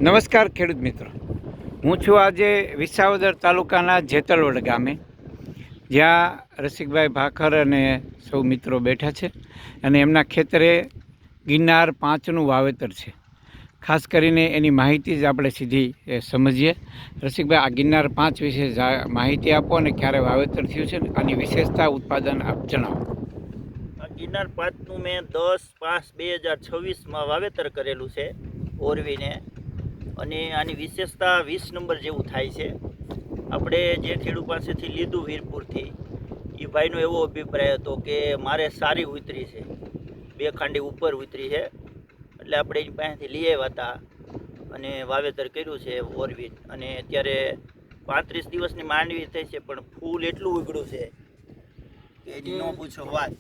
નમસ્કાર ખેડૂત મિત્રો, હું છું આજે વિસાવદર તાલુકાના જેતલવડ ગામે, જ્યાં રસિકભાઈ ભાખર અને સૌ મિત્રો બેઠા છે અને એમના ખેતરે ગિરનાર 5નું વાવેતર છે. ખાસ કરીને એની માહિતી જ આપણે સીધી સમજીએ. રસિકભાઈ, આ ગિરનાર 5 વિશે માહિતી આપો અને ક્યારે વાવેતર થયું છે આની વિશેષતા ઉત્પાદન આપ જણાવો. ગિરનાર 5નું મેં 10/5/2026માં વાવેતર કરેલું છે ઓરવીને, અને આની વિશેષતા 20 નંબર જેવું થાય છે. આપણે જે ખેડૂત પાસેથી લીધું વીરપુરથી, એ ભાઈનો એવો અભિપ્રાય હતો કે મારે સારી ઉતરી છે, 2 ખાંડી ઉપર ઉતરી છે, એટલે આપણે એની પાસેથી લઈ આવ્યા હતા અને વાવેતર કર્યું છે ઓરવી. અને અત્યારે 35 દિવસની માંડવી થઈ છે, પણ ફૂલ એટલું ઉગડ્યું છે કે એની ન પૂછો વાત.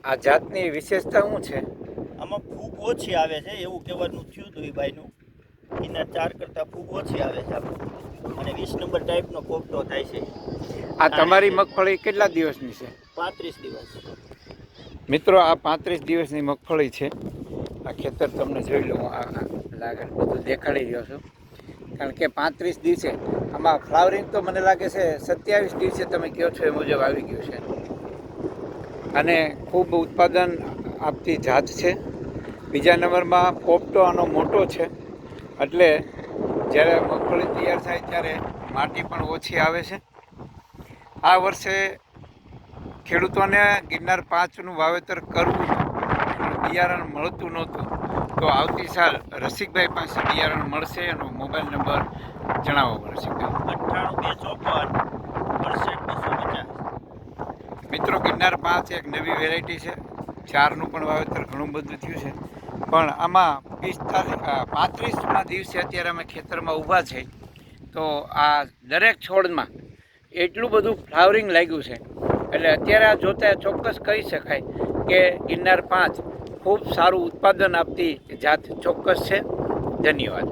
આ જાતની વિશેષતા શું છે? આમાં ફૂગ ઓછી આવે છે એવું કહેવાનું થયું હતું એ ભાઈનું. ગિરનાર 4 કરતાં ફૂગ ઓછી આવે છે અને 20 નંબર ટાઈપનો પોપટો થાય છે. આ તમારી મગફળી કેટલા દિવસની છે? 35 દિવસ. મિત્રો, આ 35 દિવસની મગફળી છે. આ ખેતર તમને જોઈ લો, હું આ લાગણ બધું દેખાડી રહ્યો છું. કારણ કે 35 દિવસે આમાં ફ્લાવરિંગ તો મને લાગે છે 27 દિવસે તમે કહો છો એ મુજબ આવી ગયું છે. અને ખૂબ ઉત્પાદન આપતી જાત છે. બીજા નંબરમાં પોપટો આનો મોટો છે, એટલે જ્યારે મગફળી તૈયાર થાય ત્યારે માટી પણ ઓછી આવે છે. આ વર્ષે ખેડૂતોને ગિરનાર 5નું વાવેતર કરવું હતું, બિયારણ મળતું નહોતું, તો આવતી સાલ રસિકભાઈ પાસે બિયારણ મળશે. એનો મોબાઈલ નંબર જણાવો રસિકભાઈ. 98 254 મિત્રો, ગિરનાર 5 એક નવી વેરાયટી છે. 4નું પણ વાવેતર ઘણું બધું થયું છે, પણ આમાં 35મા દિવસે અત્યારે અમે ખેતરમાં ઊભા છે, તો આ દરેક છોડમાં એટલું બધું ફ્લાવરિંગ લાગ્યું છે, એટલે અત્યારે આ જોતા ચોક્કસ કહી શકાય કે ગિરનાર 5 ખૂબ સારું ઉત્પાદન આપતી જાત ચોક્કસ છે. ધન્યવાદ.